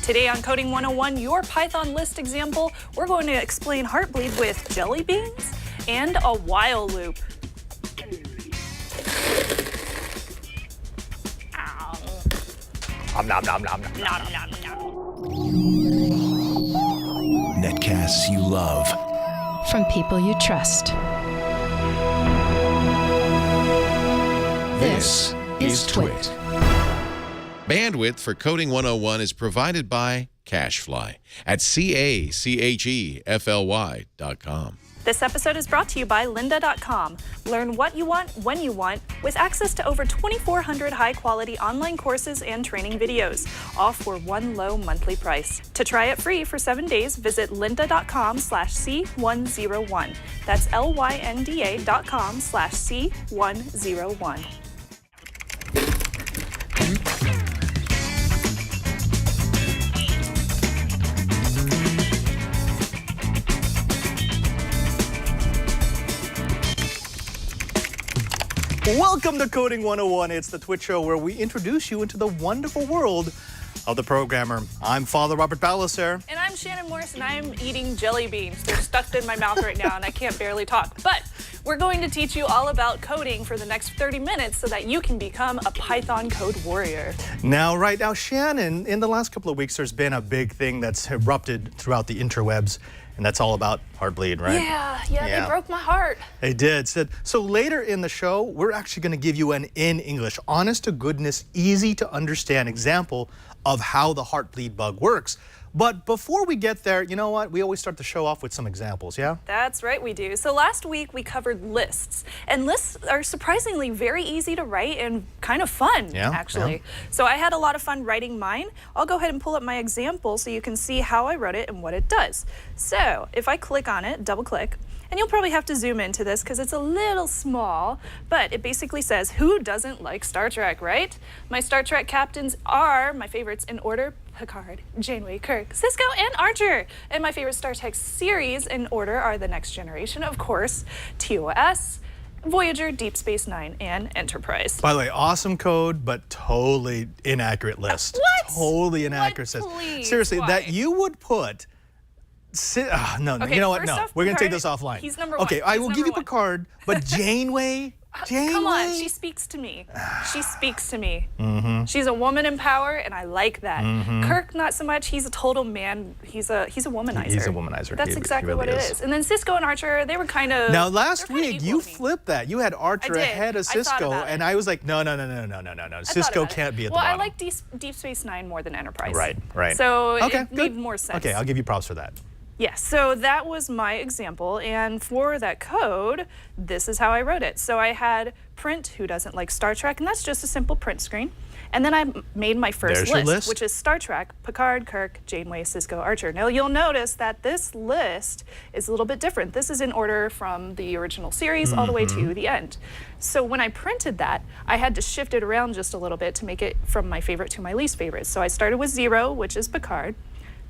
Today on Coding 101, your Python list example, we're going to explain Heartbleed with jelly beans and a while loop. Nom, nom, nom, nom, nom. Nom, nom, nom. Netcasts you love. From people you trust. This is Twit. Bandwidth for Coding 101 is provided by CacheFly at CacheFly.com. This episode is brought to you by lynda.com. Learn what you want, when you want, with access to over 2,400 high-quality online courses and training videos, all for one low monthly price. To try it free for 7 days, visit lynda.com/C101. That's LYNDA.com/C101. Welcome to Coding 101. It's the Twitch show where we introduce you into the wonderful world of the programmer. I'm Father Robert Ballecer. And I'm Shannon Morris, and I'm eating jelly beans. They're stuck in my mouth right now, and I can't barely talk. But we're going to teach you all about coding for the next 30 minutes so that you can become a Python code warrior. Now, Shannon, in the last couple of weeks, there's been a big thing that's erupted throughout the interwebs, and that's all about Heartbleed, right? Yeah, they broke my heart. They did. So later in the show, we're actually going to give you an in English, honest to goodness, easy to understand example of how the Heartbleed bug works. But before we get there, you know what? We always start the show off with some examples, yeah? That's right, we do. So last week we covered lists, and lists are surprisingly very easy to write and kind of fun, actually. Yeah. So I had a lot of fun writing mine. I'll go ahead and pull up my example so you can see how I wrote it and what it does. So if I click on it, double click, and you'll probably have to zoom into this because it's a little small, but it basically says, who doesn't like Star Trek, right? My Star Trek captains are my favorites in order: Picard, Janeway, Kirk, Sisko, and Archer. And my favorite Star Trek series in order are The Next Generation, of course, TOS, Voyager, Deep Space Nine, and Enterprise. By the way, awesome code, but totally inaccurate list. What? Totally inaccurate list. Please, Seriously, why? that you would put... no, Okay, you know what? first No, off, we're going to take Picard, this offline. he's number one. Okay, I He's will give you number one. Picard, but Janeway? Janeway? Come on, she speaks to me. She speaks to me. She's a woman in power, and I like that. Kirk, not so much. He's a total man. He's a womanizer. He's a womanizer. That's He exactly really what it is. And then Sisko and Archer, they were kind of... Now, last they're kinda week, equal you to me. flipped that. You had Archer I did. ahead of I thought Sisko, about it. and I was like, no. I thought Cisco about it. can't be at the Well, bottom. I like Deep Space Nine more than Enterprise. Right. So Okay, it good. made more sense. Okay, I'll give you props for that. Yes, so that was my example, and for that code, this is how I wrote it. So I had print who doesn't like Star Trek, and that's just a simple print screen. And then I made my first There's your list. which is Star Trek, Picard, Kirk, Janeway, Sisko, Archer. Now you'll notice that this list is a little bit different. This is in order from the original series all the way to the end. So when I printed that, I had to shift it around just a little bit to make it from my favorite to my least favorite. So I started with 0, which is Picard.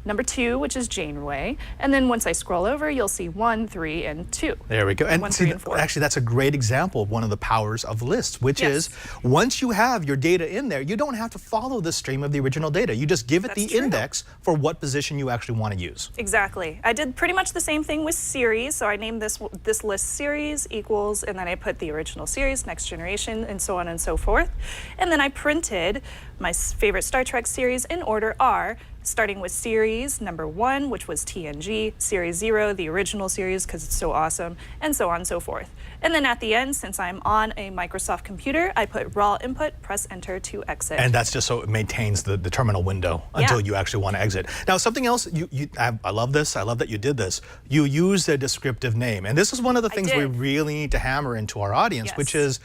Number 2, which is Janeway, and then once I scroll over, you'll see 1, 3, and 2. There we go. And 1, see, 3, and 4. actually, that's a great example of one of the powers of lists, which is once you have your data in there, you don't have to follow the stream of the original data. You just give it That's the true. index for what position you actually want to use. Exactly. I did pretty much the same thing with series. So I named this list series equals, and then I put the original series, Next Generation, and so on and so forth. And then I printed my favorite Star Trek series in order are, starting with series number 1, which was TNG, series 0, the original series because it's so awesome, and so on and so forth. And then at the end, since I'm on a Microsoft computer, I put raw input, press enter to exit. And that's just so it maintains the terminal window until you actually want to exit. Now, something else, I love this. I love that you did this. You used a descriptive name. And this is one of the things we really need to hammer into our audience, which is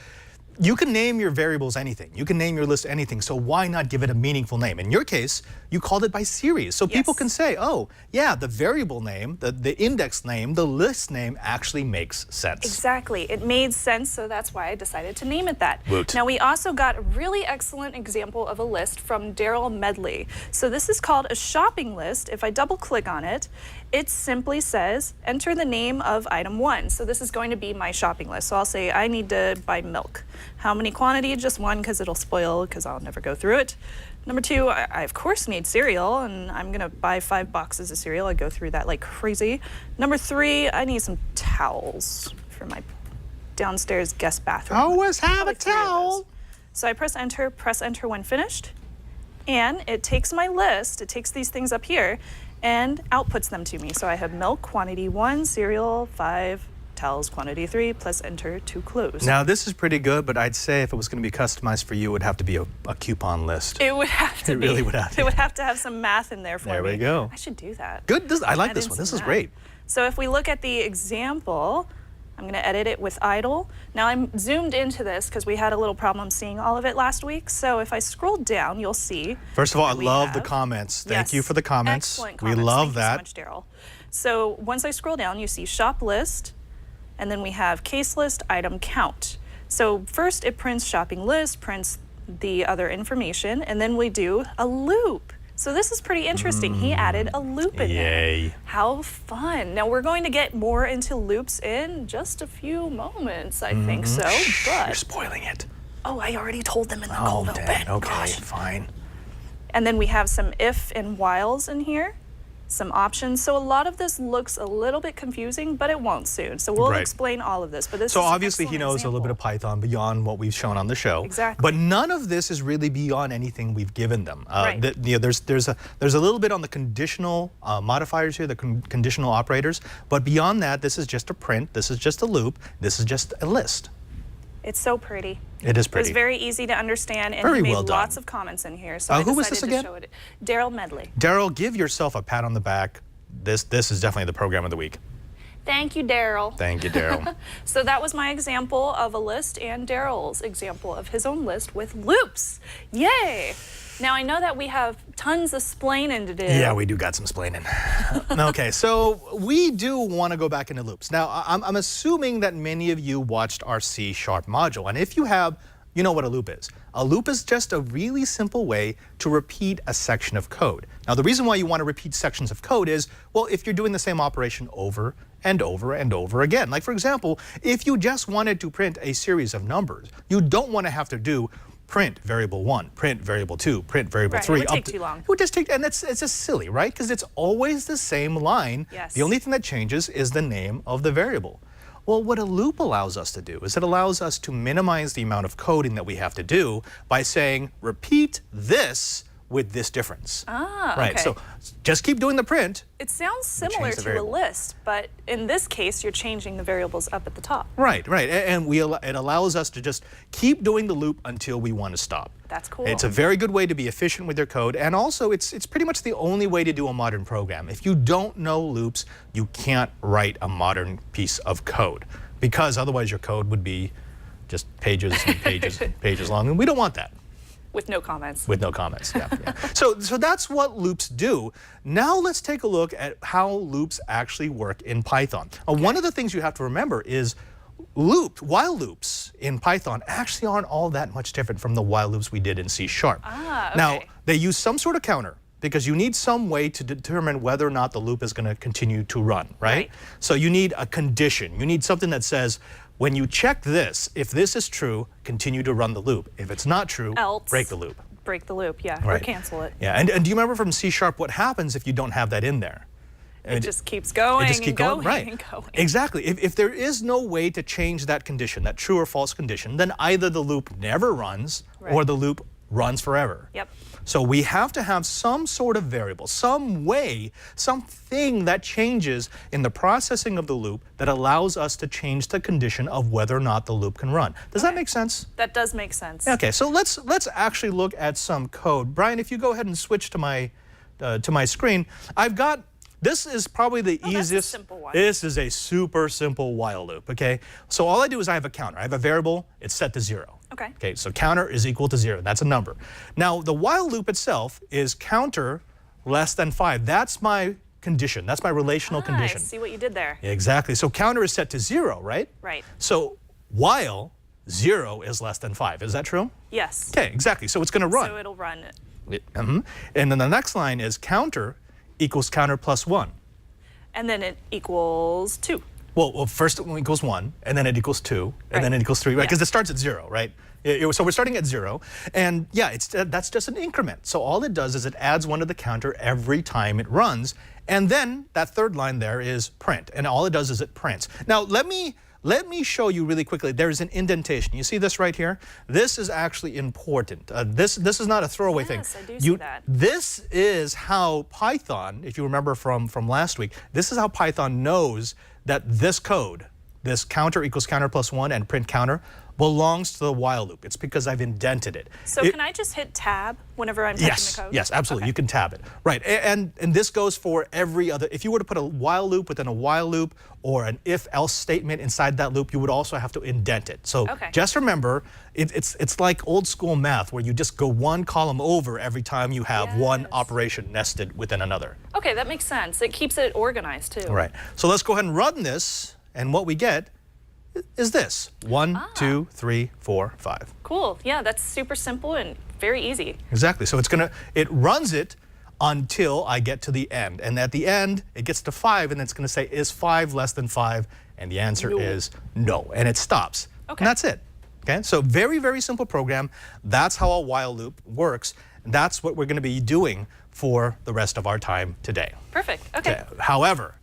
you can name your variables anything. You can name your list anything. So why not give it a meaningful name? In your case, you called it by series. So people can say, oh, yeah, the variable name, the index name, the list name actually makes sense. Exactly. It made sense, so that's why I decided to name it that. Woot. Now, we also got a really excellent example of a list from Daryl Medley. So this is called a shopping list. If I double click on it, it simply says, enter the name of item 1. So this is going to be my shopping list. So I'll say, I need to buy milk. How many quantity? Just 1, because it'll spoil, because I'll never go through it. Number 2, I of course need cereal, and I'm gonna buy 5 boxes of cereal. I go through that like crazy. Number 3, I need some towels for my downstairs guest bathroom. Always have Probably a 3 of those. towel. So I press enter when finished, and it takes my list, it takes these things up here, and outputs them to me. So I have milk, quantity 1, cereal, 5, towels, quantity 3, plus enter to close. Now, this is pretty good, but I'd say if it was going to be customized for you, it would have to be a coupon list. It would have to be. It really would have to. It would have to have some math in there for me. There we go. I should do that. Good. I like Add this in one. some This is math. great. So if we look at the example, I'm going to edit it with idle. Now I'm zoomed into this because we had a little problem seeing all of it last week. So if I scroll down, you'll see. First of all, I we love the have- comments. Thank Yes, you for the comments. Excellent We comments. love Thank that. you so much, Daryl. So once I scroll down, you see shop list, and then we have case list, item count. So first it prints shopping list, prints the other information, and then we do a loop. So this is pretty interesting. He added a loop in there. Yay. How fun. Now we're going to get more into loops in just a few moments, I think so, You're but, spoiling it. oh, I already told them in the Oh, call bell dang. bit. Okay, Gosh. fine. And then we have some if and whiles in here, some options. So a lot of this looks a little bit confusing, but it won't soon. So we'll Right. explain all of this. But this So is an obviously he excellent knows a little bit of example. Python beyond what we've shown on the show. Exactly. But none of this is really beyond anything we've given them. Right. There's a little bit on the conditional modifiers here, the conditional operators. But beyond that, this is just a print. This is just a loop. This is just a list. It's so pretty. It is It pretty. was very easy to understand, and Very he made well done. lots of comments in here. So I who was decided this to again? show it. Daryl Medley. Daryl, give yourself a pat on the back. This is definitely the program of the week. Thank you, Daryl. Thank you, Daryl. So that was my example of a list and Daryl's example of his own list with loops. Yay! Now I know that we have tons of splaining to do. Yeah, we do got some splaining. Okay, so we do want to go back into loops. Now, I'm assuming that many of you watched our C# module, and if you have, you know what a loop is. A loop is just a really simple way to repeat a section of code. Now, the reason why you want to repeat sections of code is, well, if you're doing the same operation over and over and over again. Like, for example, if you just wanted to print a series of numbers, you don't want to have to do print variable 1, print variable 2, print variable Right, 3. it would take up too long. It would just take, and it's just silly, right? Because it's always the same line. Yes. The only thing that changes is the name of the variable. Well, what a loop allows us to do is it allows us to minimize the amount of coding that we have to do by saying, repeat this with this difference. Ah, right, okay. so just keep doing the print. It sounds similar change the to a variable. list, but in this case, you're changing the variables up at the top. Right, right, and it allows us to just keep doing the loop until we want to stop. That's cool. It's a very good way to be efficient with your code, and also it's pretty much the only way to do a modern program. If you don't know loops, you can't write a modern piece of code, because otherwise your code would be just pages and pages and pages long, and we don't want that. With no comments. With no comments, yeah. So that's what loops do. Now let's take a look at how loops actually work in Python. One of the things you have to remember is while loops in Python actually aren't all that much different from the while loops we did in C#. Ah, okay. Now, they use some sort of counter because you need some way to determine whether or not the loop is going to continue to run, right? Right. So you need a condition. You need something that says, when you check this, if this is true, continue to run the loop. If it's not true, Else. break the loop. Break the loop, yeah, or Right. cancel it. Yeah, and do you remember from C# what happens if you don't have that in there? It just keeps going It just keeps and going right. and going. Exactly. If there is no way to change that condition, that true or false condition, then either the loop never runs or Right. the loop runs forever. Yep. So we have to have some sort of variable, some way, something that changes in the processing of the loop that allows us to change the condition of whether or not the loop can run. Does that make sense? That does make sense. Okay, so let's actually look at some code. Brian, if you go ahead and switch to my screen, I've got. This is probably the that's a easiest. simple one. This is a super simple while loop. Okay, so all I do is I have a counter. I have a variable. It's set to 0. Okay. Okay, so counter is equal to 0. That's a number. Now the while loop itself is counter less than 5. That's my condition. That's my relational I condition. see what you did there. Exactly. So counter is set to 0, right? Right. So while 0 is less than 5. Is that true? Yes. Okay, exactly. So it's going to run. So it'll run. And then the next line is counter equals counter plus 1. And then it equals 2. Well, first it equals 1, and then it equals 2, and then Right. it equals 3, right? Yeah. Because it starts at 0, right? So we're starting at 0, and yeah, that's just an increment. So all it does is it adds 1 to the counter every time it runs, and then that third line there is print, and all it does is it prints. Now let me show you really quickly. There's an indentation. You see this right here? This is actually important. This is not a throwaway thing. Yes, I do see that. This is how Python, if you remember from last week, this is how Python knows that this code, this counter equals counter plus 1 and print counter, belongs to the while loop. It's because I've indented it. So can I just hit tab whenever I'm typing the code? Yes, absolutely. Okay. You can tab it. Right, and this goes for every other, if you were to put a while loop within a while loop or an if-else statement inside that loop, you would also have to indent it. So just remember, it's like old school math where you just go one column over every time you have one operation nested within another. Okay, that makes sense. It keeps it organized too. Right, so let's go ahead and run this, and what we get is this. 1, 2, 3, 4, 5. Cool. Yeah, that's super simple and very easy. Exactly. So it runs it until I get to the end. And at the end, it gets to 5, and it's going to say, is 5 less than 5? And the answer is no. And it stops. Okay. And that's it. Okay? So very, very simple program. That's how a while loop works. And that's what we're going to be doing for the rest of our time today. Perfect. Okay. However,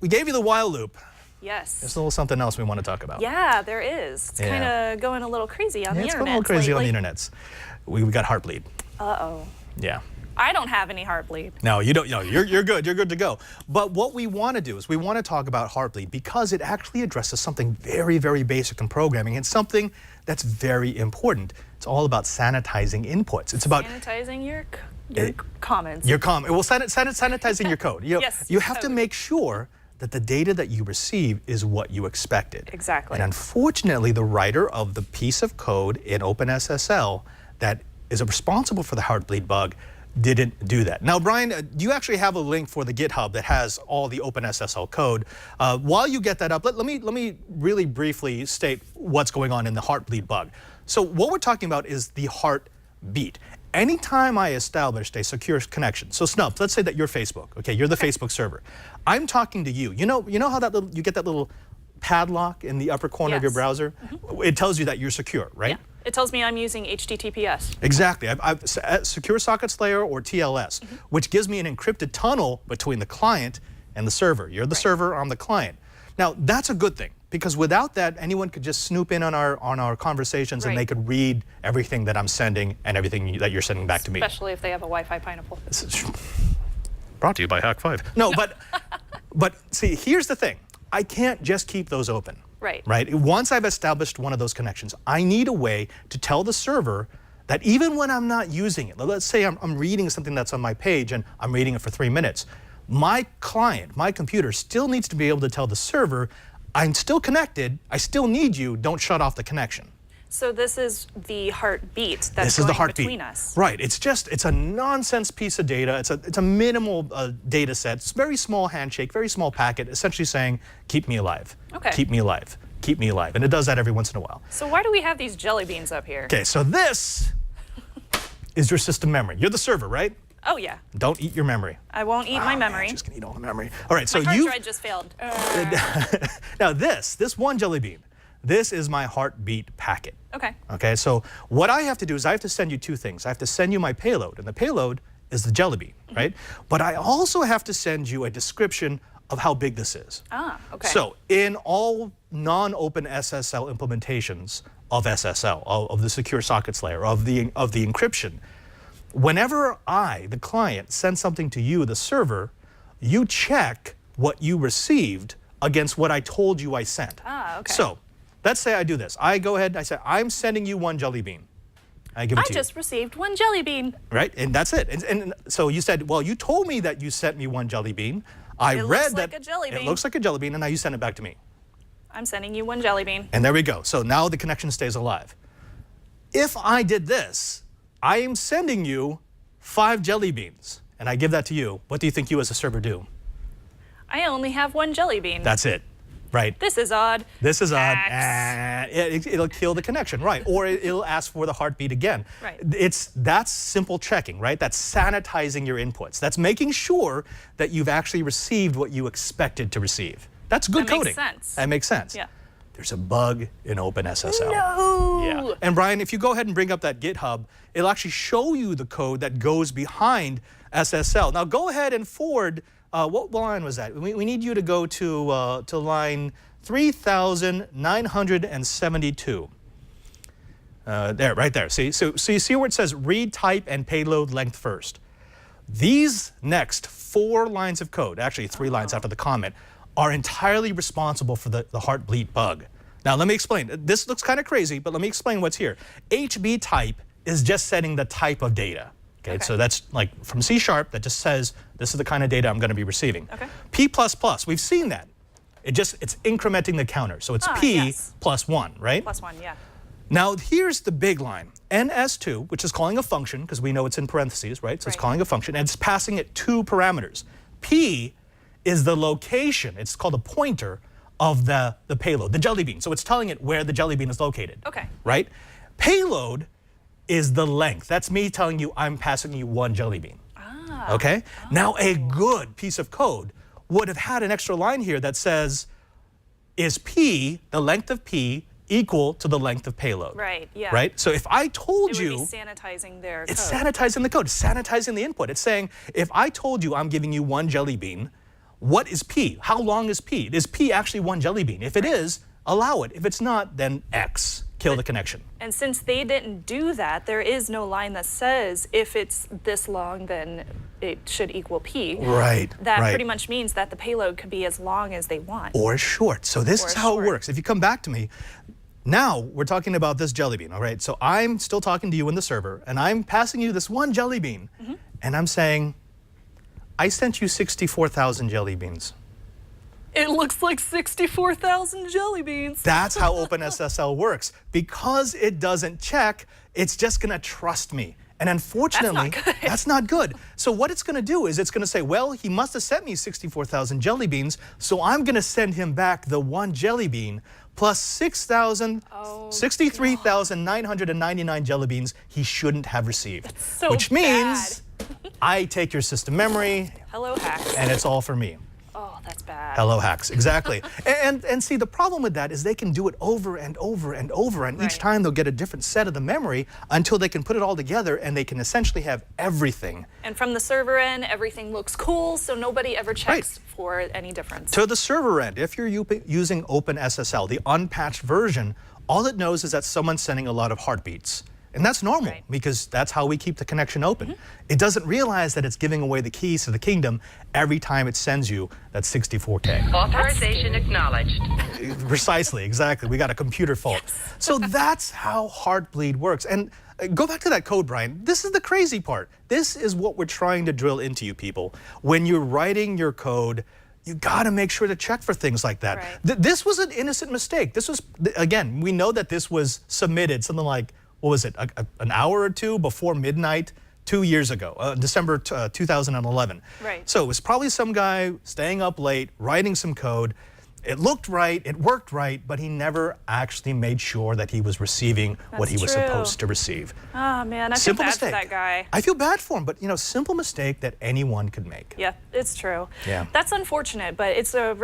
we gave you the while loop. Yes. There's a little something else we want to talk about. Yeah, there is. It's kind of going a little crazy on the internet. It's going a little crazy on the internets. We got heartbleed. Uh-oh. Yeah. I don't have any heartbleed. No, you don't. No, you're good. You're good to go. But what we want to do is we want to talk about heartbleed because it actually addresses something very, very basic in programming and something that's very important. It's all about sanitizing inputs. It's about sanitizing your comments. Your comment. Well, sanitizing your code. Yes, you have to make sure that the data that you receive is what you expected. Exactly. And unfortunately, the writer of the piece of code in OpenSSL that is responsible for the heartbleed bug didn't do that. Now, Brian, do you actually have a link for the GitHub that has all the OpenSSL code? While you get that up, let me really briefly state what's going on in the heartbleed bug. So what we're talking about is the heartbeat. Anytime I established a secure connection, so Snubs, let's say that you're Facebook, okay, you're the Facebook server. I'm talking to you. You know how you get that little padlock in the upper corner of your browser? It tells you that you're secure, right? Yeah. It tells me I'm using HTTPS. Exactly. I've Secure Sockets Layer or TLS, which gives me an encrypted tunnel between the client and the server. You're the server, I'm the client. Now, that's a good thing, because without that, anyone could just snoop in on our conversations and they could read everything that I'm sending and everything that you're sending back to me. Especially if they have a Wi-Fi pineapple. Brought to you by Hack5. No, but see, here's the thing. I can't just keep those open. Right? Once I've established one of those connections, I need a way to tell the server that even when I'm not using it, let's say I'm reading something that's on my page and I'm reading it for 3 minutes, my client, my computer, still needs to be able to tell the server, I'm still connected, I still need you, don't shut off the connection. So this is the heartbeat that's This is the going heartbeat between us. Right. It's a nonsense piece of data. It's a minimal data set. It's a very small handshake, very small packet, essentially saying, keep me alive. Okay. Keep me alive. Keep me alive. And it does that every once in a while. So why do we have these jelly beans up here? Okay, so this is your system memory. You're the server, right? Oh, yeah. Don't eat your memory. I won't eat my memory. Man, she's gonna eat all the memory. All right, so my hard drive just failed. Now this one jelly bean, this is my heartbeat packet. Okay. Okay, so what I have to do is I have to send you two things. I have to send you my payload, and the payload is the jelly bean, right? But I also have to send you a description of how big this is. Ah, okay. So in all non-open SSL implementations of SSL, of the secure sockets layer, of the encryption, whenever I, the client, send something to you, the server, you check what you received against what I told you I sent. Ah, okay. So let's say I do this. I go ahead and I say, I'm sending you one jelly bean. I give it to you. I just received one jelly bean. Right, and that's it. And so you said, well, you told me that you sent me one jelly bean. I read that like a jelly bean. It looks like a jelly bean, and now you send it back to me. I'm sending you one jelly bean. And there we go. So now the connection stays alive. If I did this, I am sending you 5 jelly beans, and I give that to you. What do you think you as a server do? I only have one jelly bean. That's it, right? This is odd. This is odd. X. It'll kill the connection, right? Or it'll ask for the heartbeat again. Right. That's simple checking, right? That's sanitizing your inputs. That's making sure that you've actually received what you expected to receive. That's good coding. That makes sense. That makes sense. Yeah. there's a bug in OpenSSL. No! Yeah. And Brian, if you go ahead and bring up that GitHub, it'll actually show you the code that goes behind SSL. Now go ahead and forward, what line was that? We need you to go to line 3,972. There, right there. See, so you see where it says read type and payload length first. These next 4 lines of code, actually 3 lines after the comment, are entirely responsible for the heartbleed bug. Now let me explain. This looks kind of crazy, but let me explain what's here. HB type is just setting the type of data. Okay, so that's like from C# that just says this is the kind of data I'm going to be receiving. Okay. P++, we've seen that. It's incrementing the counter. So it's P plus 1, right? Plus 1, yeah. Now here's the big line. NS2, which is calling a function, because we know it's in parentheses, right? So it's calling a function, and it's passing it 2 parameters. P is the location, it's called a pointer, of the payload, the jelly bean. So it's telling it where the jelly bean is located. Okay. Right? Payload is the length. That's me telling you I'm passing you 1 jelly bean. Ah. Okay? Now a good piece of code would have had an extra line here that says, is P, the length of P, equal to the length of payload? Right, yeah. Right? So if I told it you... would be sanitizing their code. It's sanitizing the code, it's sanitizing the input. It's saying, if I told you I'm giving you 1 jelly bean, what is P? How long is P? Is P actually 1 jelly bean? If it is, allow it. If it's not, then X. Kill the connection. And since they didn't do that, there is no line that says if it's this long, then it should equal P. Right, That pretty much means that the payload could be as long as they want. Or short. So this is how it works. If you come back to me, now we're talking about this jelly bean, all right? So I'm still talking to you in the server, and I'm passing you this 1 jelly bean, and I'm saying, I sent you 64,000 jelly beans. It looks like 64,000 jelly beans. That's how OpenSSL works. Because it doesn't check, it's just going to trust me. And unfortunately, that's not good. So what it's going to do is it's going to say, well, he must have sent me 64,000 jelly beans, so I'm going to send him back the 1 jelly bean plus 63,999 jelly beans he shouldn't have received. So which means I take your system memory. Hello, hacks. And it's all for me. Oh, that's bad. Hello hacks, exactly. and see, the problem with that is they can do it over and over and over, and each time they'll get a different set of the memory until they can put it all together and they can essentially have everything. And from the server end, everything looks cool, so nobody ever checks for any difference. To the server end, if you're using OpenSSL, the unpatched version, all it knows is that someone's sending a lot of heartbeats. And that's normal because that's how we keep the connection open. It doesn't realize that it's giving away the keys to the kingdom every time it sends you that 64K. Authorization acknowledged. Precisely, exactly. We got a computer fault. So that's how Heartbleed works. And go back to that code, Brian. This is the crazy part. This is what we're trying to drill into you people. When you're writing your code, you got to make sure to check for things like that. This was an innocent mistake. This was, again, we know that this was submitted something like, what was it, an hour or 2 before midnight 2 years ago, December 2011. So it was probably some guy staying up late, writing some code. It looked right, it worked right, but he never actually made sure that he was receiving what he was supposed to receive. Oh man, I feel bad for that guy. I feel bad for him, but you know, simple mistake that anyone could make. Yeah, it's true. Yeah. That's unfortunate, but it's a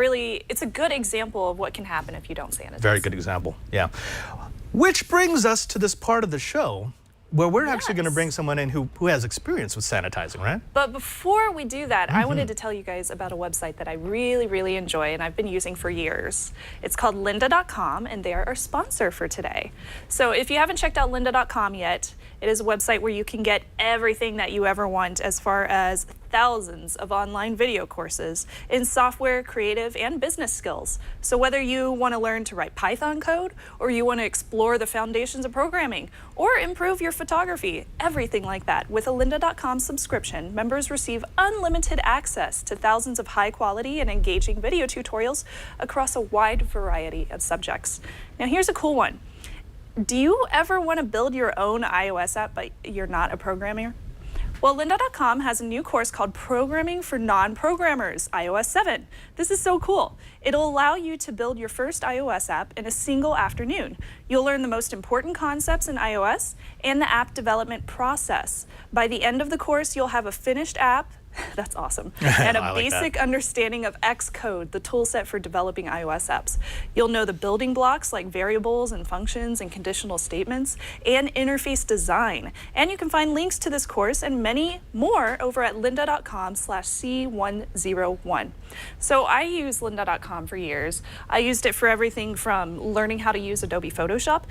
good example of what can happen if you don't sanitize. Very good example, yeah. Which brings us to this part of the show where we're actually going to bring someone in who has experience with sanitizing, right? But before we do that, I wanted to tell you guys about a website that I really, really enjoy and I've been using for years. It's called lynda.com, and they are our sponsor for today. So if you haven't checked out lynda.com yet, it is a website where you can get everything that you ever want as far as thousands of online video courses in software, creative, and business skills. So whether you want to learn to write Python code, or you want to explore the foundations of programming, or improve your photography, everything like that. With a lynda.com subscription, members receive unlimited access to thousands of high-quality and engaging video tutorials across a wide variety of subjects. Now here's a cool one. Do you ever want to build your own iOS app, but you're not a programmer? Well, lynda.com has a new course called Programming for Non-Programmers, iOS 7. This is so cool. It'll allow you to build your first iOS app in a single afternoon. You'll learn the most important concepts in iOS and the app development process. By the end of the course, you'll have a finished app That's awesome. And a I like that. basic understanding of Xcode, the tool set for developing iOS apps. You'll know the building blocks like variables and functions and conditional statements and interface design. And you can find links to this course and many more over at lynda.com/C101. So I used lynda.com for years. I used it for everything from learning how to use Adobe Photoshop,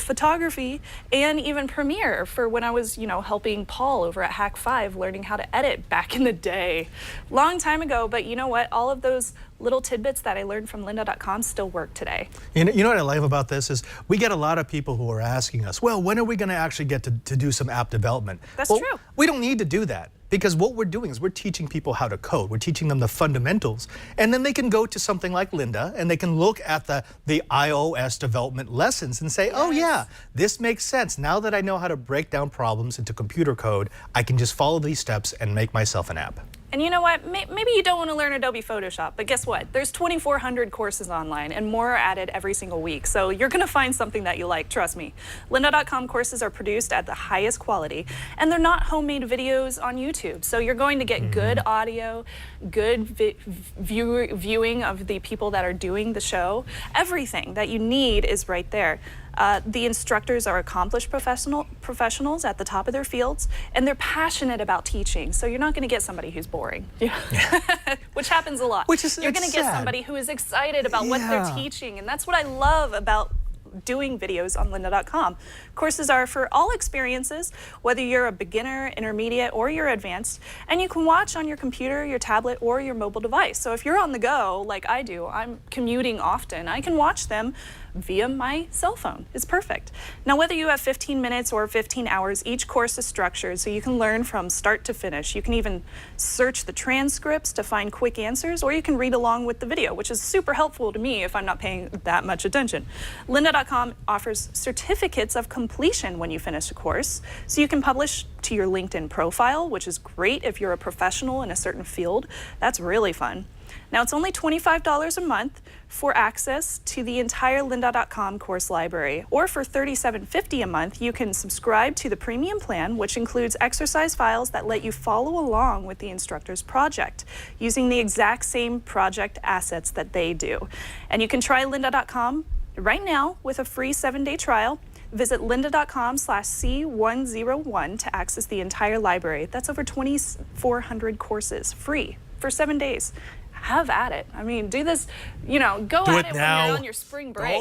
photography, and even Premiere for when I was, helping Paul over at Hack5 learning how to edit back in the day. Long time ago, but you know what? All of those little tidbits that I learned from lynda.com still work today. You know what I love about this is we get a lot of people who are asking us, well, when are we going to actually get to do some app development? That's well, true. We don't need to do that. Because what we're doing is we're teaching people how to code. We're teaching them the fundamentals. And then they can go to something like Lynda and they can look at the iOS development lessons and say, oh yeah, this makes sense. Now that I know how to break down problems into computer code, I can just follow these steps and make myself an app. And you know what? Maybe you don't want to learn Adobe Photoshop, but guess what? There's 2,400 courses online and more are added every single week. So you're going to find something that you like, trust me. Lynda.com courses are produced at the highest quality and they're not homemade videos on YouTube. So you're going to get good audio, good viewing of the people that are doing the show. Everything that you need is right there. The instructors are accomplished professionals at the top of their fields, and they're passionate about teaching. So you're not going to get somebody who's boring, which happens a lot. You're going to get somebody who is excited about what they're teaching, and that's what I love about doing videos on lynda.com. Courses are for all experiences, whether you're a beginner, intermediate, or you're advanced, and you can watch on your computer, your tablet, or your mobile device. So if you're on the go, like I do, I'm commuting often, I can watch them via my cell phone. It's perfect. Now, whether you have 15 minutes or 15 hours, each course is structured so you can learn from start to finish. You can even search the transcripts to find quick answers, or you can read along with the video, which is super helpful to me if I'm not paying that much attention. Lynda.com offers certificates of completion when you finish a course, so you can publish to your LinkedIn profile, which is great if you're a professional in a certain field. That's really fun. Now, it's only $25 a month for access to the entire lynda.com course library, or for $37.50 a month, you can subscribe to the premium plan, which includes exercise files that let you follow along with the instructor's project, using the exact same project assets that they do. And you can try lynda.com right now with a free 7-day trial. Visit lynda.com/C101 to access the entire library. That's over 2,400 courses, free, for 7 days. Have at it. I mean, do this, go at it when you're on your spring break.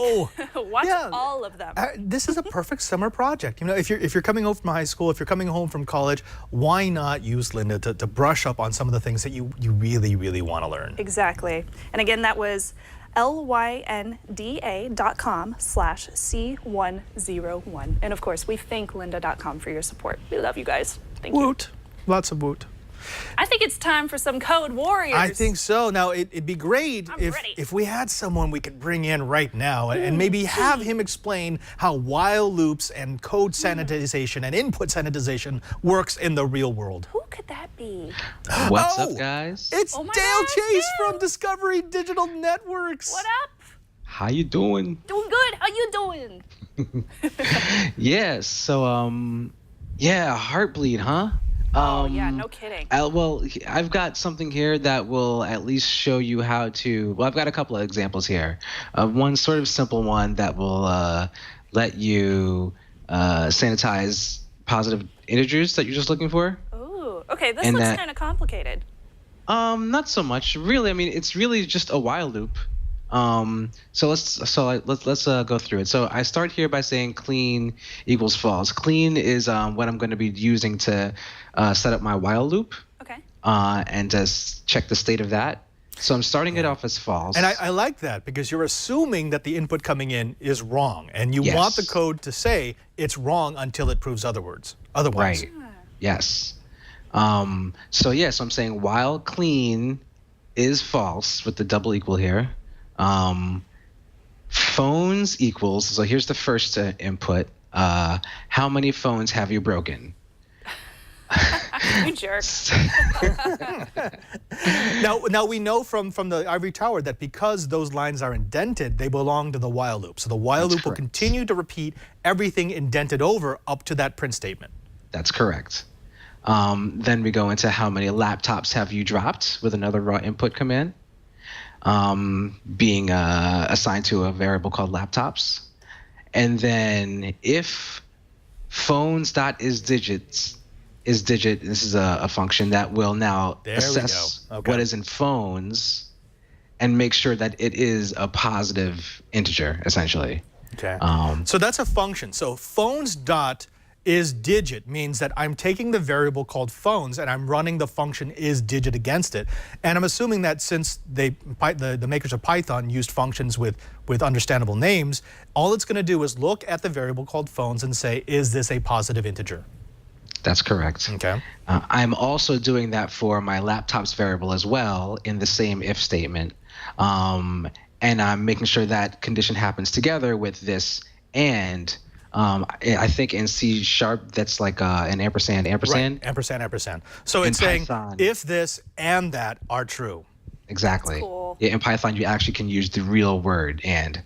Watch all of them. This is a perfect summer project. If you're coming home from high school, if you're coming home from college, why not use Lynda to brush up on some of the things that you really, really want to learn? Exactly. And again, that was lynda.com/C101. And of course, we thank lynda.com for your support. We love you guys. Thank you. Woot. Lots of woot. I think it's time for some Code Warriors. I think so. Now, it'd be great if we had someone we could bring in right now and maybe have him explain how while loops and code sanitization and input sanitization works in the real world. Who could that be? What's up, guys? It's Dale Chase from Discovery Digital Networks. What up? How you doing? Doing good. How you doing? Yeah, so, Heartbleed, huh? Yeah, no kidding. Well, I've got something here that will at least show you how to. Well, I've got a couple of examples here. One sort of simple one that will let you sanitize positive integers that you're just looking for. Ooh, okay. This looks kind of complicated. Not so much, really. I mean, it's really just a while loop. So let's go through it. So I start here by saying clean equals false. Clean is what I'm going to be using to set up my while loop. Okay. And just check the state of that. So I'm starting it off as false. And I like that because you're assuming that the input coming in is wrong, and you want the code to say it's wrong until it proves otherwise. Right. Yes. So I'm saying while clean is false with the double equal here. Phones equals, so here's the first input. How many phones have you broken? You jerk. Now we know from the ivory tower that because those lines are indented, they belong to the while loop. So the while loop will continue to repeat everything indented over up to that print statement. That's correct. Then we go into how many laptops have you dropped with another raw input command, being assigned to a variable called laptops. And then if phones.isDigits is digit, this is a function that will now assess what is in phones and make sure that it is a positive integer, essentially. Okay. So that's a function. So phones dot is digit means that I'm taking the variable called phones and I'm running the function is digit against it. And I'm assuming that since the makers of Python used functions with understandable names, all it's going to do is look at the variable called phones and say, is this a positive integer? That's correct. Okay. I'm also doing that for my laptops variable as well in the same if statement. And I'm making sure that condition happens together with this and. I think in C# that's like an ampersand. Right. Ampersand. So it's saying if this and that are true. Exactly. Cool. Yeah, in Python you actually can use the real word and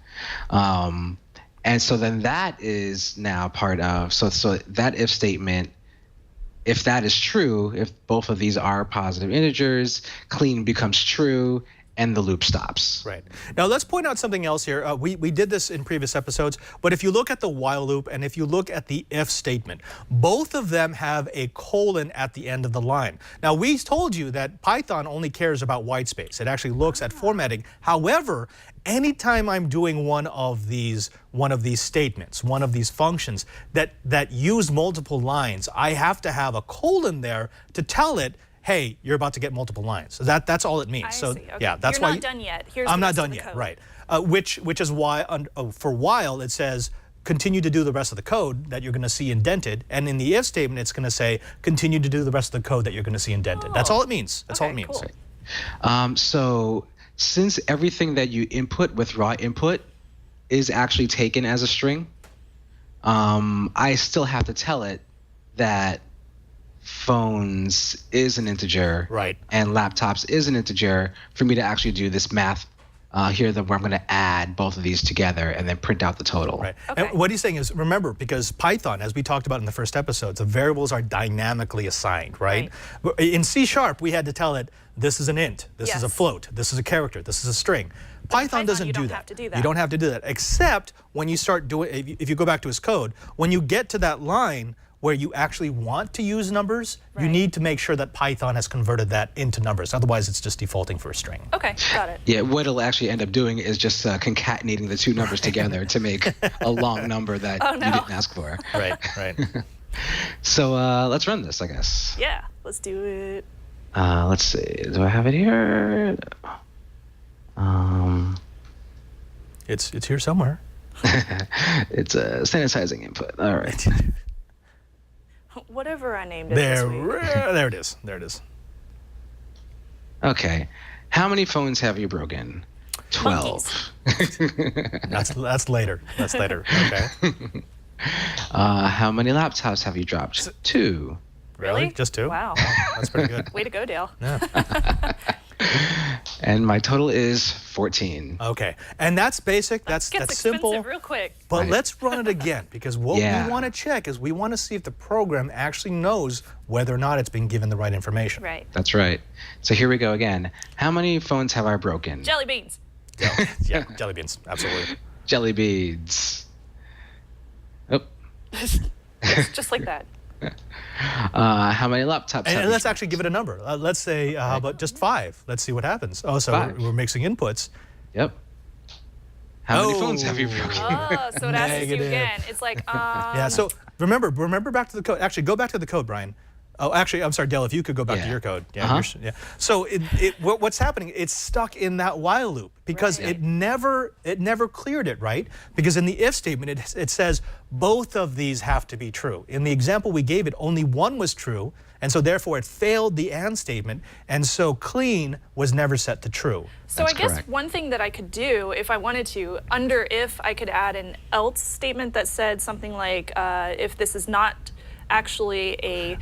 so then that is now part of so that if statement. If that is true, if both of these are positive integers, clean becomes true. And the loop stops. Right. Now let's point out something else here. We did this in previous episodes, but if you look at the while loop and if you look at the if statement, both of them have a colon at the end of the line. Now we told you that Python only cares about white space. It actually looks at formatting. However, anytime I'm doing one of these statements, one of these functions that use multiple lines, I have to have a colon there to tell it, hey, you're about to get multiple lines. So that's all it means. I so see. Okay. yeah, that's why you're not done yet. Here's I'm the not rest of done the yet, code. right? Which is why for while it says continue to do the rest of the code that you're going to see indented, and in the if statement it's going to say continue to do the rest of the code that you're going to see indented. That's all it means. That's all it means. Cool. So since everything that you input with raw input is actually taken as a string, I still have to tell it that phones is an integer, right, and laptops is an integer for me to actually do this math here where I'm going to add both of these together and then print out the total. Right. Okay. And what he's saying is, remember, because Python, as we talked about in the first episodes, the variables are dynamically assigned, right? In C# we had to tell it, this is an int, this is a float, this is a character, this is a string. Python doesn't you do don't that. have to do that. You don't have to do that, except when you start doing, if you go back to his code, when you get to that line where you actually want to use numbers, you need to make sure that Python has converted that into numbers. Otherwise, it's just defaulting for a string. Okay, got it. Yeah, what it'll actually end up doing is just concatenating the two numbers together to make a long number that you didn't ask for. Right. So let's run this, I guess. Yeah, let's do it. Let's see. Do I have it here? It's here somewhere. It's a sanitizing input. All right. Whatever I named it this week. There it is. There it is. Okay. How many phones have you broken? 12. That's later. That's later. Okay. How many laptops have you dropped? 2. Really? Just 2? Wow. That's pretty good. Way to go, Dale. Yeah. And my total is 14. Okay. And that's basic. That's simple. Real quick. But let's run it again, because what we want to check is we want to see if the program actually knows whether or not it's been given the right information. Right. That's right. So here we go again. How many phones have I broken? Jelly beans. Yeah, jelly beans. Absolutely. Jelly beans. Oh. Just like that. How many laptops have And you let's actually give it a number. Let's say, how about just 5? Let's see what happens. Oh, so we're mixing inputs. Yep. How many phones have you broken? Oh, so it asks you Negative. again. It's like, Yeah, so remember back to the code. Actually, go back to the code, Brian. Oh, actually, I'm sorry, Dale, if you could go back to your code. Yeah. So what's happening, it's stuck in that while loop because it never cleared it, right? Because in the if statement, it says both of these have to be true. In the example we gave it, only one was true, and so therefore it failed the and statement, and so clean was never set to true. So I guess one thing that I could do if I wanted to, under if I could add an else statement that said something like, if this is not actually a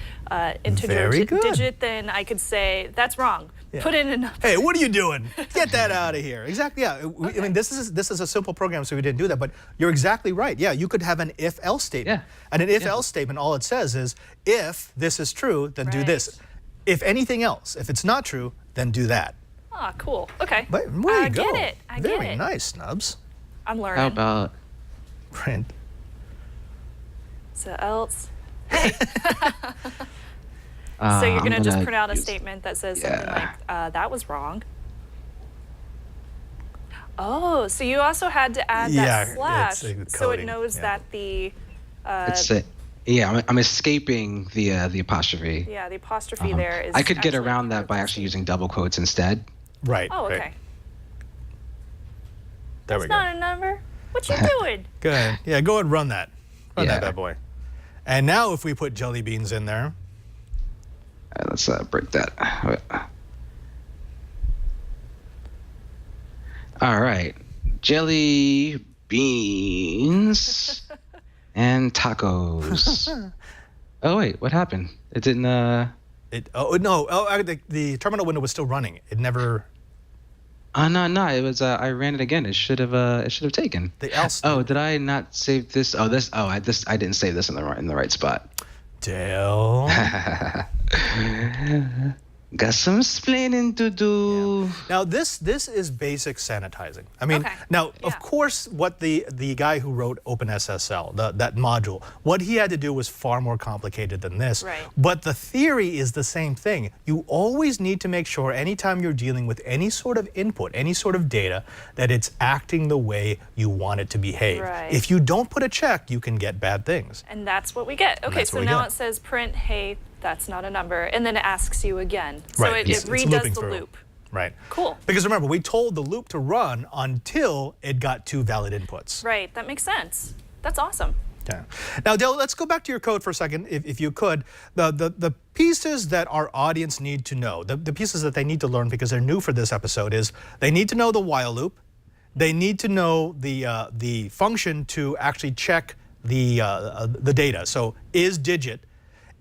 integer Very good. digit, then I could say that's wrong. Yeah. Put in a number. Hey, what are you doing? Get that out of here. Exactly. Yeah. I mean, this is a simple program, so we didn't do that. But you're exactly right. Yeah, you could have an if-else statement. Yeah. And an if-else statement, all it says is, if this is true, then do this. If anything else, if it's not true, then do that. Ah, cool. Okay. But where you go? I get it. I get it. Very nice, Snubs. I'm learning. How about Print. So else. Hey. So you're I'm gonna just gonna print out a use- statement that says something Yeah. like, that was wrong. Oh, so you also had to add Yeah, that slash it's so it coding, knows yeah. that the it's I'm escaping the apostrophe. yeah, the apostrophe there is I could get actually around that by actually using double quotes instead. Right. Oh, okay. Right. There we It's go. not a number. What you doing? Go ahead. Yeah, go ahead and run that. Run that Yeah. bad boy. And now if we put jelly beans in there, Let's break that. All right, jelly beans and tacos. Oh wait, what happened? It didn't. the terminal window was still running. It never. No. It was. I ran it again. It should have. It should have taken. The else. Oh, did I not save this? Oh, this. Oh, I didn't save this in the right spot. Dale. Got some explaining to do. Now this is basic sanitizing. I mean, Okay. now Yeah. of course, what the guy who wrote OpenSSL, that module, what he had to do was far more complicated than this. Right. But the theory is the same thing. You always need to make sure anytime you're dealing with any sort of input, any sort of data, that it's acting the way you want it to behave. Right. If you don't put a check, you can get bad things. And that's what we get. Okay, that's so what we now get. it says print, hey, that's not a number, and then it asks you again. So Right, it it's redoes looping the through. loop. Right. Cool. Because remember, we told the loop to run until it got 2 valid inputs. Right, that makes sense. That's awesome. Yeah. Now, Dale, let's go back to your code for a second, if you could. The pieces that our audience need to know, the pieces that they need to learn because they're new for this episode is they need to know the while loop. They need to know the function to actually check the data. So is digit.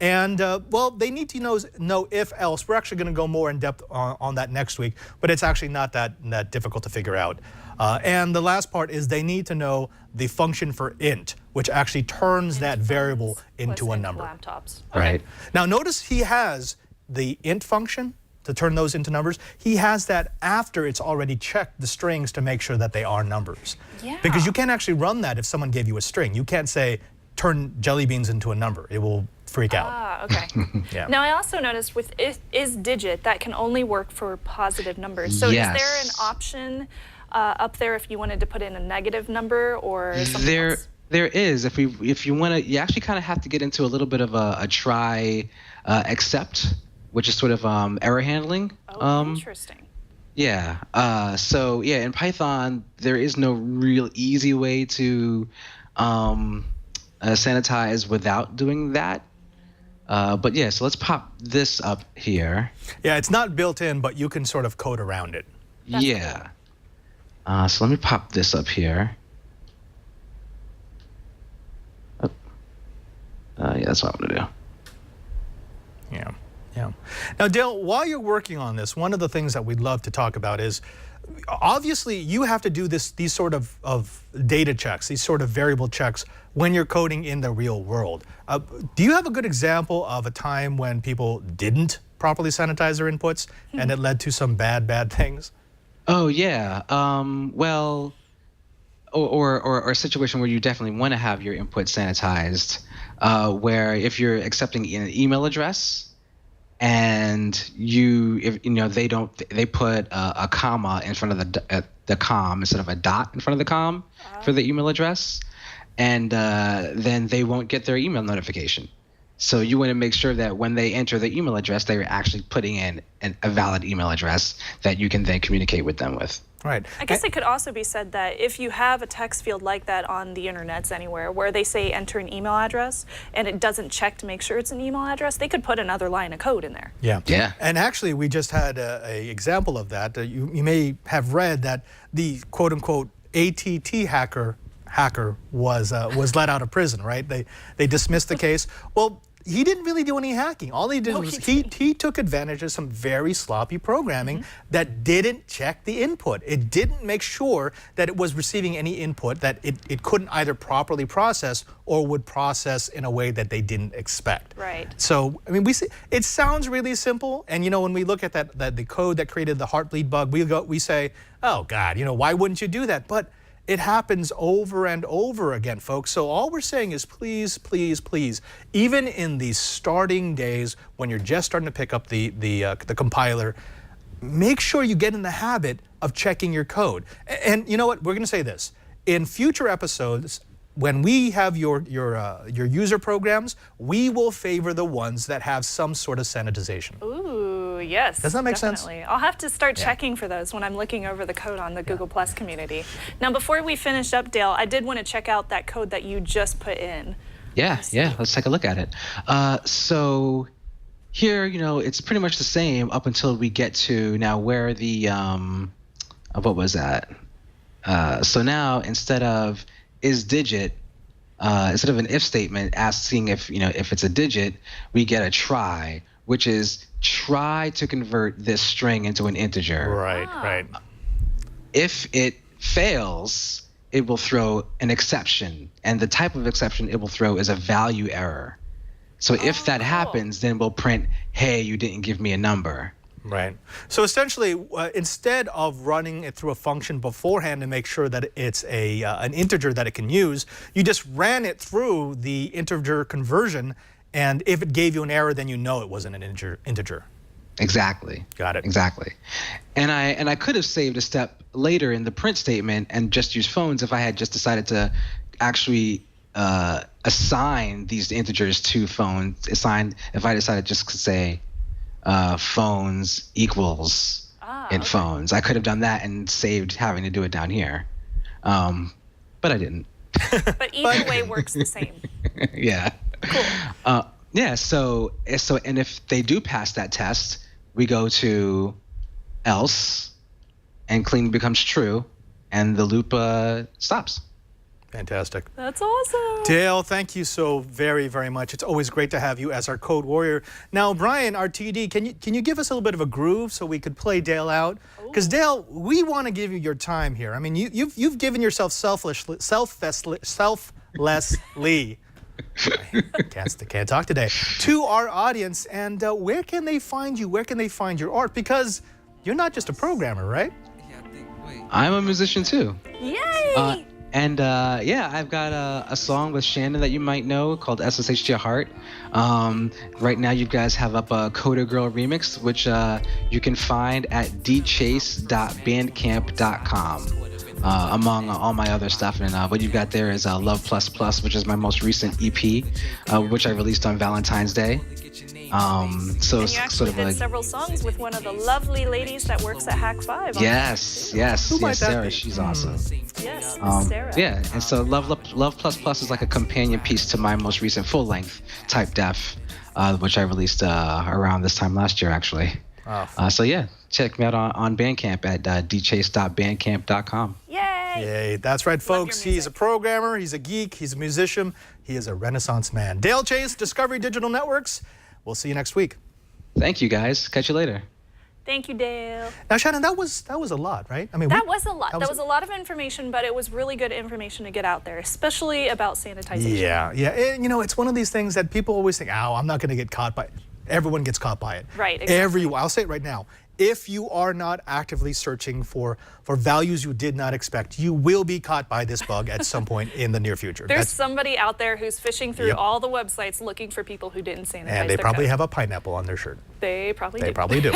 And, well, they need to know if else. We're actually going to go more in depth on that next week, but it's actually not that difficult to figure out. And the last part is they need to know the function for int, which actually turns that variable into a Plus number. Laptops. Right. Now, notice he has the int function to turn those into numbers. He has that after it's already checked the strings to make sure that they are numbers. Yeah. Because you can't actually run that if someone gave you a string. You can't say, turn jelly beans into a number. It will freak out. Ah, okay. Yeah. Now I also noticed with is digit, that can only work for positive numbers. So is there an Yes. option up there if you wanted to put in a negative number or something else? There is. If you want to, you actually kind of have to get into a little bit of a try except, which is sort of error handling. Oh, interesting. Yeah. So yeah, in Python, there is no real easy way to sanitize without doing that. But yeah, so let's pop this up here. Yeah, it's not built in, but you can sort of code around it. That's Yeah. So let me pop this up here. Oh. Yeah, that's what I'm gonna do. Yeah, yeah. Now, Dale, while you're working on this, one of the things that we'd love to talk about is, obviously, you have to do these sort of data checks, these sort of variable checks when you're coding in the real world. Do you have a good example of a time when people didn't properly sanitize their inputs and it led to some bad things? Oh yeah. Well, or a situation where you definitely want to have your input sanitized, where if you're accepting an email address and they put a comma in front of the com instead of a dot in front of the com for the email address, and then they won't get their email notification. So you want to make sure that when they enter the email address, they are actually putting in a valid email address that you can then communicate with them with. Right. I guess it could also be said that if you have a text field like that on the internets anywhere where they say enter an email address and it doesn't check to make sure it's an email address, they could put another line of code in there. Yeah. Yeah. And actually, we just had a example of that. You may have read that the quote unquote ATT hacker was let out of prison, right? They dismissed the case. Well, he didn't really do any hacking. All he did was he took advantage of some very sloppy programming that didn't check the input. It didn't make sure that it was receiving any input that it couldn't either properly process or would process in a way that they didn't expect. Right. So, I mean, we see it sounds really simple, and you know, when we look at the code that created the Heartbleed bug, we say, oh God, you know, why wouldn't you do that? But it happens over and over again, folks. So all we're saying is please, please, please, even in these starting days when you're just starting to pick up the compiler, make sure you get in the habit of checking your code. And you know what? We're going to say this. In future episodes, when we have your user programs, we will favor the ones that have some sort of sanitization. Ooh, yes. Does that make definitely. sense? I'll have to start checking for those when I'm looking over the code on the Google Plus community. Now, before we finish up, Dale, I did want to check out that code that you just put in. Yeah, let's take a look at it. So here, you know, it's pretty much the same up until we get to now where the, what was that? So now instead of is digit, instead of an if statement asking if, you know, if it's a digit, we get a try, which is try to convert this string into an integer. Right, right. If it fails, it will throw an exception, and the type of exception it will throw is a value error. So if that happens, then we'll print, hey, you didn't give me a number. Right. So essentially, instead of running it through a function beforehand to make sure that it's an integer that it can use, you just ran it through the integer conversion, and if it gave you an error, then you know it wasn't an integer. Exactly. Got it. Exactly. And I could have saved a step later in the print statement and just used phones if I had just decided to actually assign these integers to phones. If I decided just to say phones equals in phones. I could have done that and saved having to do it down here. But I didn't. But either way works the same. Yeah. Cool. Yeah, so and if they do pass that test, we go to else, and clean becomes true, and the loop stops. Fantastic. That's awesome. Dale, thank you so very, very much. It's always great to have you as our code warrior. Now, Brian, our TD, can you give us a little bit of a groove so we could play Dale out? Because Dale, we want to give you your time here. I mean, you've given yourself selflessly. Can't talk today. To our audience, and where can they find you? Where can they find your art? Because you're not just a programmer, right? I'm a musician too. Yay! And yeah, I've got a song with Shannon that you might know called SSH to Your Heart. Right now, you guys have up a Coder Girl remix, which you can find at dchase.bandcamp.com. Among all my other stuff, and what you've got there is Love Plus Plus, which is my most recent EP, which I released on Valentine's Day. So and you actually sort of did like several songs with one of the lovely ladies that works at Hack 5. yes, Sarah, she's awesome. Yes, Miss Sarah. Yeah, and so Love Plus Plus is like a companion piece to my most recent full-length Type Def, which I released around this time last year, actually. Oh. So yeah, check me out on Bandcamp at dchase.bandcamp.com. Yay! Yay, that's right, folks. He's a programmer, he's a geek, he's a musician, he is a Renaissance man. Dale Chase, Discovery Digital Networks. We'll see you next week. Thank you, guys. Catch you later. Thank you, Dale. Now, Shannon, that was a lot, right? I mean, that was a lot. That was a lot of information, but it was really good information to get out there, especially about sanitization. Yeah. And, you know, it's one of these things that people always think, oh, I'm not going to get caught by it. Everyone gets caught by it. Right, exactly. I'll say it right now. If you are not actively searching for values you did not expect, you will be caught by this bug at some point in the near future. There's somebody out there who's fishing through all the websites looking for people who didn't sanitize and they their probably code. have a pineapple on their shirt. They probably do. They probably do.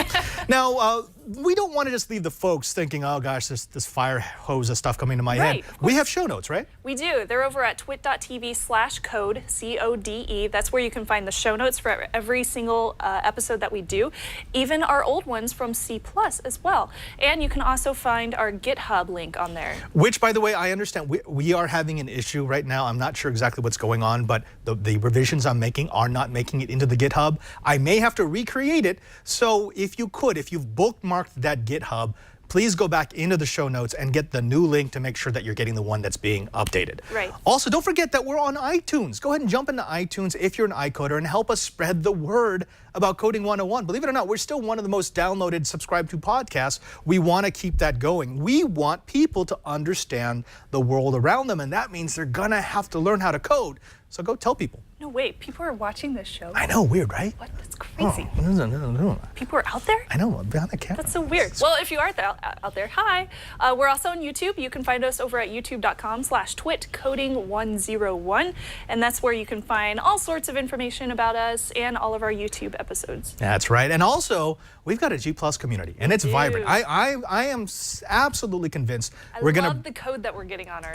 Now, we don't want to just leave the folks thinking, oh gosh, this fire hose of stuff coming to my head. We have show notes, right? We do. They're over at twit.tv/code, C-O-D-E. That's where you can find the show notes for every single episode that we do, even our old ones from C+ as well. And you can also find our GitHub link on there. Which, by the way, I understand we are having an issue right now. I'm not sure exactly what's going on, but the revisions I'm making are not making it into the GitHub. I may have to recreate it. So if you've bookmarked that GitHub, please go back into the show notes and get the new link to make sure that you're getting the one that's being updated. Right. Also, don't forget that we're on iTunes. Go ahead and jump into iTunes if you're an iCoder and help us spread the word about Coding 101. Believe it or not, we're still one of the most downloaded, subscribed to podcasts. We want to keep that going. We want people to understand the world around them, and that means they're gonna have to learn how to code. So go tell people. No, wait, people are watching this show. I know, weird, right? What? That's crazy. Oh. People are out there? I know, behind the camera. That's so weird. Well, if you are out there, hi. We're also on YouTube. You can find us over at youtube.com/twitcoding101. And that's where you can find all sorts of information about us and all of our YouTube episodes. That's right. And also, we've got a G Plus community, and it's vibrant. I am absolutely convinced we're going to... I love the code that we're getting on our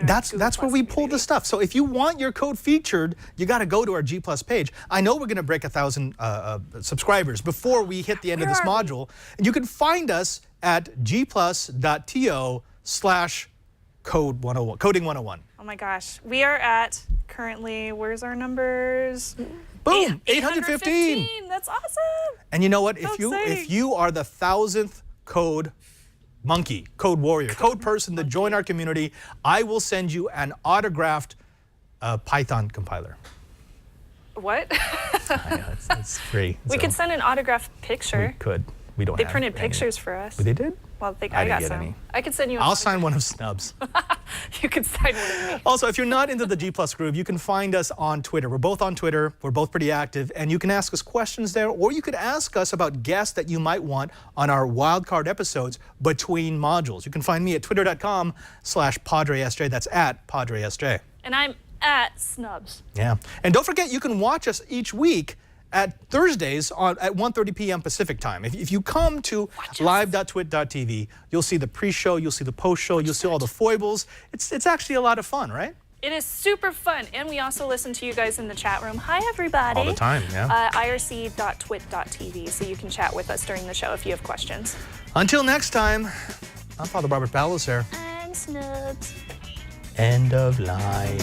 that's where we pull the stuff. So if you want your code featured, you got to go to our G Plus page. I know we're going to break 1,000 subscribers before we hit the end of this module. And you can find us at gplus.to/coding101. Oh my gosh. We are at currently, where's our numbers? Boom, 815. That's awesome. And you know what? So If you are the 1,000th code monkey, code warrior, code person to join our community, I will send you an autographed Python compiler. What? It's free. We could send an autographed picture. We could. We don't They have printed any. pictures for us. They did? Well, I I got didn't get some. any. I could send you an I'll autograph. sign one of Snub's. You could sign one of me. Also, if you're not into the G Plus groove, you can find us on Twitter. We're both on Twitter. We're both pretty active. And you can ask us questions there, or you could ask us about guests that you might want on our wildcard episodes between modules. You can find me at twitter.com/PadreSJ. That's at PadreSJ. And I'm at Snubs. Yeah. And don't forget, you can watch us each week at Thursdays at 1:30 p.m. Pacific time. If you come to live.twit.tv, you'll see the pre-show, you'll see the post-show, you'll see all the foibles. It's actually a lot of fun, right? It is super fun. And we also listen to you guys in the chat room. Hi, everybody. All the time, yeah. irc.twit.tv, so you can chat with us during the show if you have questions. Until next time, I'm Father Robert Ballas here. I'm Snubs. End of line.